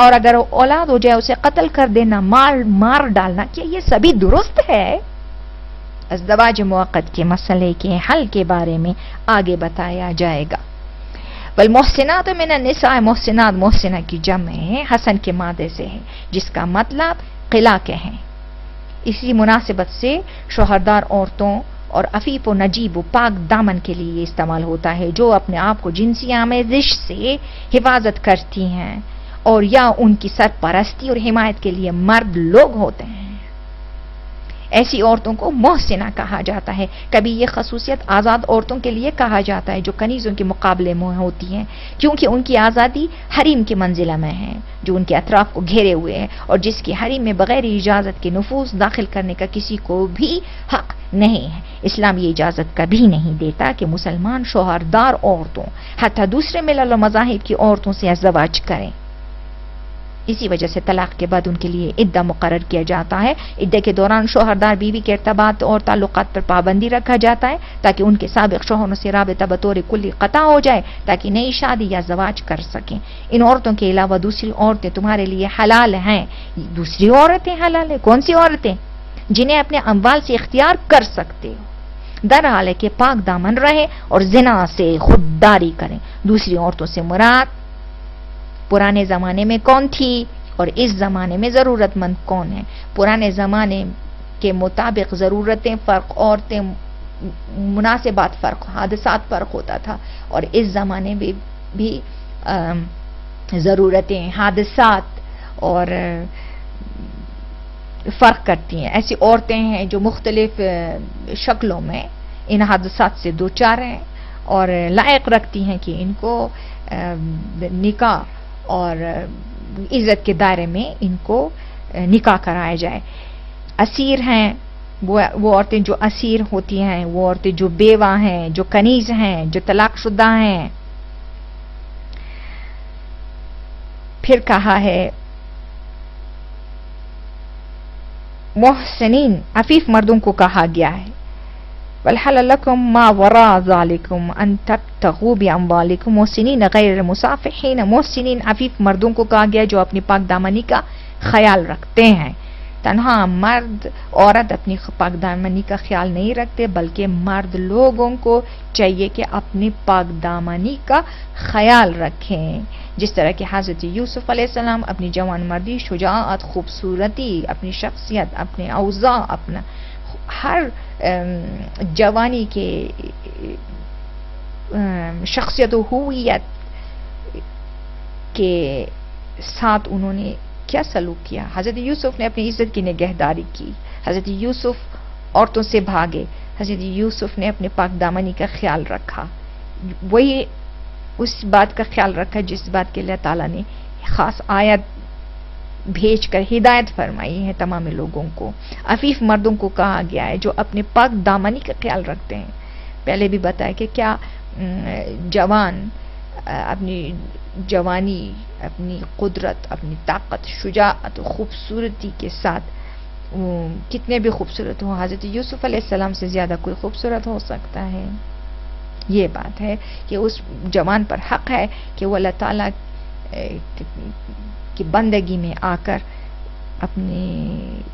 اور اگر اولاد ہو جائے اسے قتل کر دینا، مار ڈالنا، کیا یہ سبھی درست ہے؟ ازدواج موقت کے مسئلے کے حل کے بارے میں آگے بتایا جائے گا۔ والمحسنات من النساء، محسنات محسنہ کی جمع ہے، حسن کے مادے سے ہے، جس کا مطلب قلع کے ہیں۔ اسی مناسبت سے شوہردار عورتوں اور عفیف و نجیب و پاک دامن کے لیے استعمال ہوتا ہے، جو اپنے آپ کو جنسی آمیزش سے حفاظت کرتی ہیں اور یا ان کی سرپرستی اور حمایت کے لیے مرد لوگ ہوتے ہیں۔ ایسی عورتوں کو محسنہ کہا جاتا ہے۔ کبھی یہ خصوصیت آزاد عورتوں کے لیے کہا جاتا ہے جو کنیزوں کے مقابلے میں ہوتی ہیں، کیونکہ ان کی آزادی حریم کی منزلہ میں ہے جو ان کے اطراف کو گھیرے ہوئے ہے، اور جس کی حریم میں بغیر اجازت کے نفوذ داخل کرنے کا کسی کو بھی حق نہیں ہے۔ اسلام یہ اجازت کبھی نہیں دیتا کہ مسلمان شوہردار عورتوں، حتیٰ دوسرے ملل و مذاہب کی عورتوں سے ازدواج کریں۔ اسی وجہ سے طلاق کے بعد ان کے لیے عدہ مقرر کیا جاتا ہے۔ عدے کے دوران شوہردار بیوی کے ارتباط اور تعلقات پر پابندی رکھا جاتا ہے تاکہ ان کے سابق شوہروں سے رابطہ بطور کلی قطع ہو جائے، تاکہ نئی شادی یا زواج کر سکیں۔ ان عورتوں کے علاوہ دوسری عورتیں تمہارے لیے حلال ہیں۔ دوسری عورتیں حلال ہیں؟ کون سی عورتیں؟ جنہیں اپنے اموال سے اختیار کر سکتے ہو، در حال ہے کہ پاک دامن رہے اور زنا سے خودداری کریں۔ دوسری عورتوں سے مراد پرانے زمانے میں کون تھی اور اس زمانے میں ضرورت مند کون ہے؟ پرانے زمانے کے مطابق ضرورتیں فرق، عورتیں مناسبات فرق، حادثات فرق ہوتا تھا، اور اس زمانے میں بھی ضرورتیں، حادثات اور فرق کرتی ہیں۔ ایسی عورتیں ہیں جو مختلف شکلوں میں ان حادثات سے دوچار ہیں اور لائق رکھتی ہیں کہ ان کو نکاح اور عزت کے دائرے میں ان کو نکاح کرایا جائے۔ اسیر ہیں وہ عورتیں جو اسیر ہوتی ہیں، وہ عورتیں جو بیوہ ہیں، جو کنیز ہیں، جو طلاق شدہ ہیں۔ پھر کہا ہے محسنین، عفیف مردوں کو کہا گیا ہے۔ وَالْحَلَّ لَكُمْ مَا وَرَاءَ ذَلِكُمْ أَن تَبْتَغُوا بِأَمْوَالِكُمْ مُحْسِنِينَ غَيْرَ مُسَافِحِينَ، محسنین عفیف مردوں کو کہا گیا جو اپنی پاک دامنی کا خیال رکھتے ہیں۔ تنہا مرد عورت اپنی پاک دامنی کا خیال نہیں رکھتے، بلکہ مرد لوگوں کو چاہیے کہ اپنی پاک دامنی کا خیال رکھیں، جس طرح کہ حضرت یوسف علیہ السلام اپنی جوان مردی، شجاعت، خوبصورتی، اپنی شخصیت، اپنے اوضاع، اپنا ہر جوانی کے شخصیت و ہویت کے ساتھ انہوں نے کیا سلوک کیا۔ حضرت یوسف نے اپنی عزت کی نگہداری کی، حضرت یوسف عورتوں سے بھاگے، حضرت یوسف نے اپنے پاک دامنی کا خیال رکھا، وہی اس بات کا خیال رکھا جس بات کے اللہ تعالیٰ نے خاص آیت بھیج کر ہدایت فرمائی ہے تمام لوگوں کو۔ عفیف مردوں کو کہا گیا ہے جو اپنے پاک دامنی کا خیال رکھتے ہیں۔ پہلے بھی بتایا کہ کیا جوان اپنی جوانی، اپنی قدرت، اپنی طاقت، شجاعت و خوبصورتی کے ساتھ کتنے بھی خوبصورت ہوں، حضرت یوسف علیہ السلام سے زیادہ کوئی خوبصورت ہو سکتا ہے؟ یہ بات ہے کہ اس جوان پر حق ہے کہ وہ اللہ تعالیٰ کی بندگی میں آ کر اپنی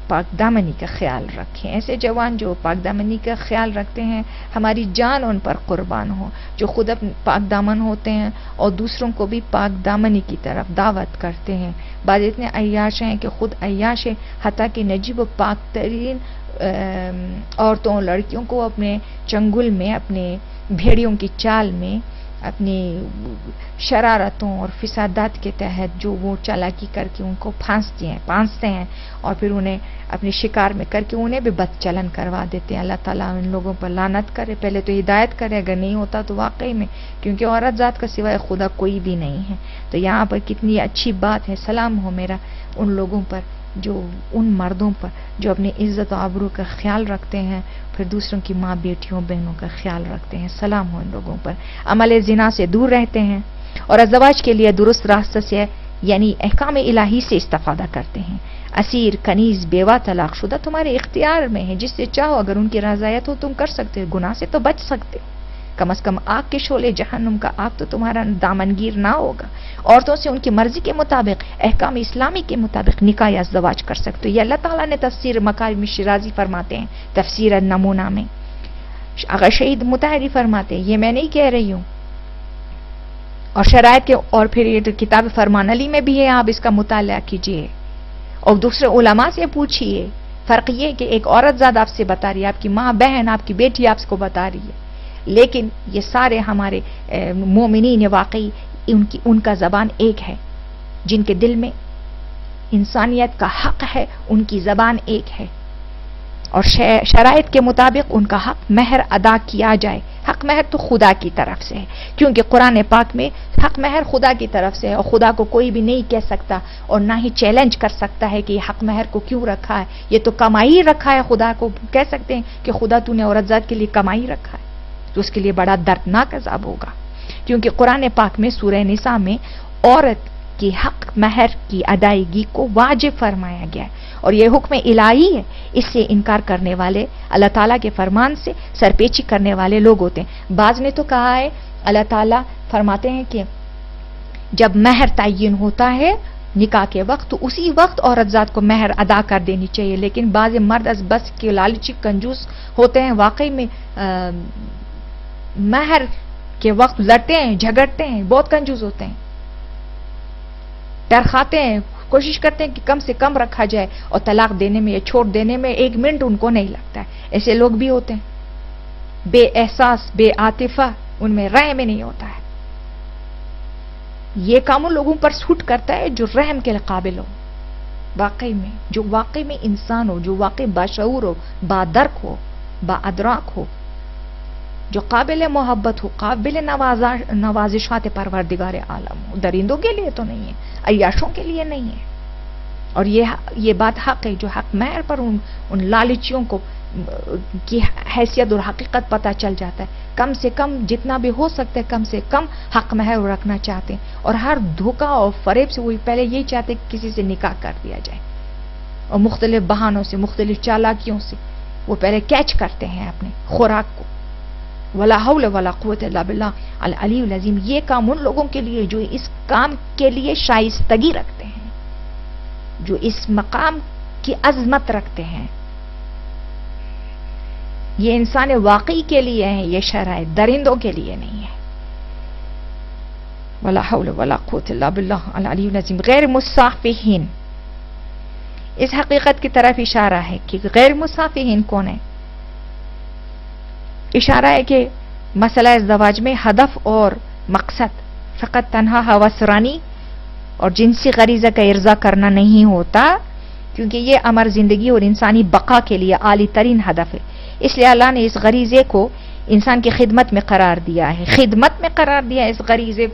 پاک دامنی کا خیال رکھیں۔ ایسے جوان جو پاک دامنی کا خیال رکھتے ہیں، ہماری جان ان پر قربان ہو، جو خود پاک دامن ہوتے ہیں اور دوسروں کو بھی پاک دامنی کی طرف دعوت کرتے ہیں۔ بعض اتنے عیاش ہیں کہ خود عیاش ہیں، حتیٰ کہ نجیب و پاک ترین عورتوں لڑکیوں کو اپنے چنگل میں، اپنے بھیڑیوں کی چال میں، اپنی شرارتوں اور فسادات کے تحت جو وہ چالاکی کر کے ان کو پھانستے ہیں اور پھر انہیں اپنے شکار میں کر کے انہیں بھی بد چلن کروا دیتے ہیں۔ اللہ تعالیٰ ان لوگوں پر لعنت کرے، پہلے تو ہدایت کرے، اگر نہیں ہوتا تو واقعی میں، کیونکہ عورت ذات کا سوائے خدا کوئی بھی نہیں ہے۔ تو یہاں پر کتنی اچھی بات ہے، سلام ہو میرا ان لوگوں پر، جو ان مردوں پر جو اپنی عزت و آبرو کا خیال رکھتے ہیں، پھر دوسروں کی ماں، بیٹیوں، بہنوں کا خیال رکھتے ہیں۔ سلام ہو ان لوگوں پر، عمل زنا سے دور رہتے ہیں اور ازدواج کے لیے درست راستہ سے یعنی احکام الہی سے استفادہ کرتے ہیں۔ اسیر، کنیز، بیوہ، طلاق شدہ تمہارے اختیار میں ہے، جس سے چاہو اگر ان کی رضایت ہو تم کر سکتے ہو، گناہ سے تو بچ سکتے ہو۔ کم از کم آگ کے شعلے جہنم کا آگ تو تمہارا دامنگیر نہ ہوگا. عورتوں سے ان کی مرضی کے مطابق احکام اسلامی کے مطابق نکاح یا ازدواج کر سکتے ہو. یہ اللہ تعالیٰ نے تفسیر مکارم شرازی فرماتے ہیں, تفسیر النمونہ میں آغا شہید مطہری فرماتے ہیں, یہ میں نہیں کہہ رہی ہوں, اور شرائط کے, اور پھر یہ کتاب فرمان علی میں بھی ہے, آپ اس کا مطالعہ کیجئے اور دوسرے علماء سے پوچھئے. فرق یہ کہ ایک عورت زاد آپ سے بتا رہی ہے, آپ کی ماں بہن آپ کی بیٹی آپ کو بتا رہی ہے, لیکن یہ سارے ہمارے مومنین واقعی ان کا زبان ایک ہے, جن کے دل میں انسانیت کا حق ہے, ان کی زبان ایک ہے, اور شرائط کے مطابق ان کا حق مہر ادا کیا جائے. حق مہر تو خدا کی طرف سے ہے, کیونکہ قرآن پاک میں حق مہر خدا کی طرف سے ہے, اور خدا کو کوئی بھی نہیں کہہ سکتا اور نہ ہی چیلنج کر سکتا ہے کہ یہ حق مہر کو کیوں رکھا ہے, یہ تو کمائی رکھا ہے. خدا کو کہہ سکتے ہیں کہ خدا تو نے عورت ذات کے لیے کمائی رکھا ہے, تو اس کے لیے بڑا دردناک عذاب ہوگا, کیونکہ قرآن پاک میں سورہ نساء میں عورت کی حق مہر کی ادائیگی کو واجب فرمایا گیا ہے, اور یہ حکم الہی ہے. اس سے انکار کرنے والے اللہ تعالیٰ کے فرمان سے سرپیچی کرنے والے لوگ ہوتے ہیں. بعض نے تو کہا ہے, اللہ تعالیٰ فرماتے ہیں کہ جب مہر تعین ہوتا ہے نکاح کے وقت تو اسی وقت عورت ذات کو مہر ادا کر دینی چاہیے, لیکن بعض مرد از بس کے لالچی کنجوس ہوتے ہیں, واقعی میں مہر کے وقت لڑتے ہیں, جھگڑتے ہیں, بہت کنجوس ہوتے ہیں, ڈر کھاتے ہیں, کوشش کرتے ہیں کہ کم سے کم رکھا جائے, اور طلاق دینے میں یا چھوڑ دینے میں 1 منٹ ان کو نہیں لگتا ہے. ایسے لوگ بھی ہوتے ہیں, بے احساس, بے عاطفہ, ان میں رحم نہیں ہوتا ہے. یہ کام ان لوگوں پر سوٹ کرتا ہے جو رحم کے قابل ہو, واقعی میں جو واقعی میں انسان ہو, جو واقعی باشعور ہو, بادرک ہو, با ادراک ہو, جو قابل محبت ہو, قابل نوازشات پروردگار عالم ہو. درندوں کے لیے تو نہیں ہے, عیاشوں کے لیے نہیں ہے. اور یہ بات حق ہے, جو حق مہر پر ان لالچیوں کو کی حیثیت اور حقیقت پتہ چل جاتا ہے. کم سے کم جتنا بھی ہو سکتا ہے کم سے کم حق مہر رکھنا چاہتے ہیں, اور ہر دھوکہ اور فریب سے وہ پہلے یہی چاہتے ہیں کہ کسی سے نکاح کر دیا جائے, اور مختلف بہانوں سے, مختلف چالاکیوں سے وہ پہلے کیچ کرتے ہیں اپنے خوراک کو. ولا حول ولا قوت الا باللہ العلی العظیم. یہ کام ان لوگوں کے لیے جو اس کام کے لیے شائستگی رکھتے ہیں, جو اس مقام کی عظمت رکھتے ہیں, یہ انسان واقعی کے لیے ہیں, یہ شرائط درندوں کے لیے نہیں ہے. ولا حول ولا قوت الا باللہ العلی العظیم. غیر مصافحین, اس حقیقت کی طرف اشارہ ہے کہ غیر مصافحین کون ہے. اشارہ ہے کہ مسئلہ ازدواج میں ہدف اور مقصد فقط تنہا ہوسرانی اور جنسی غریزہ کا ارضا کرنا نہیں ہوتا, کیونکہ یہ امر زندگی اور انسانی بقا کے لیے عالی ترین ہدف ہے. اس لیے اللہ نے اس غریزے کو انسان کی خدمت میں قرار دیا ہے, خدمت میں قرار دیا اس غریزے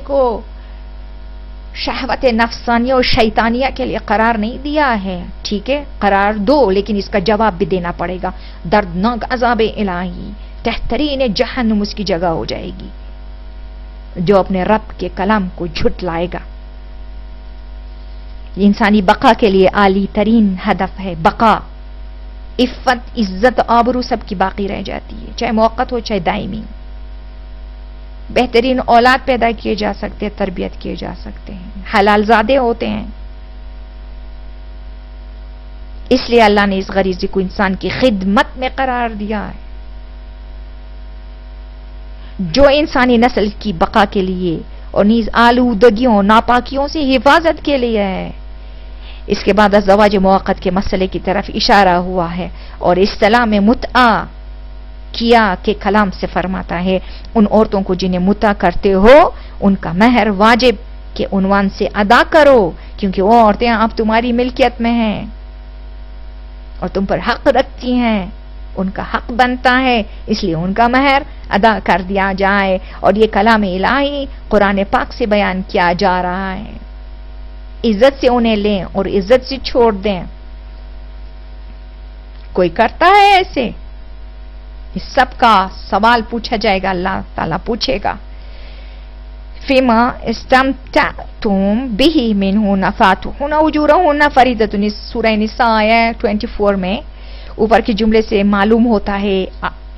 کو شہوت نفسانیہ اور شیطانیہ کے لیے قرار نہیں دیا ہے. ٹھیک ہے, قرار دو, لیکن اس کا جواب بھی دینا پڑے گا. دردناک عذاب الہی, تحترین جہنم اس کی جگہ ہو جائے گی جو اپنے رب کے کلام کو جھٹلائے گا. یہ انسانی بقا کے لیے عالی ترین ہدف ہے. بقا, عفت, عزت, آبرو سب کی باقی رہ جاتی ہے, چاہے موقت ہو چاہے دائمی. بہترین اولاد پیدا کیے جا سکتے ہیں, تربیت کیے جا سکتے ہیں, حلال زادے ہوتے ہیں. اس لیے اللہ نے اس غریزے کو انسان کی خدمت میں قرار دیا ہے, جو انسانی نسل کی بقا کے لیے اور نیز آلودگیوں, ناپاکیوں سے حفاظت کے لیے ہے. اس کے بعد ازدواج موقت کے مسئلے کی طرف اشارہ ہوا ہے, اور اصطلاح میں متعہ کیا کہ کلام سے فرماتا ہے ان عورتوں کو جنہیں متع کرتے ہو ان کا مہر واجب کے عنوان سے ادا کرو, کیونکہ وہ عورتیں اب تمہاری ملکیت میں ہیں اور تم پر حق رکھتی ہیں, ان کا حق بنتا ہے, اس لیے ان کا مہر ادا کر دیا جائے. اور یہ کلام الہی قرآن پاک سے بیان کیا جا رہا ہے. عزت سے انہیں لیں اور عزت سے چھوڑ دیں. کوئی کرتا ہے ایسے؟ اس سب کا سوال پوچھا جائے گا, اللہ تعالیٰ پوچھے گا. فیما استمتعتم به منہن فاتوہن اجورہن فریضۃ. سورہ نساء 24 میں اوپر کے جملے سے معلوم ہوتا ہے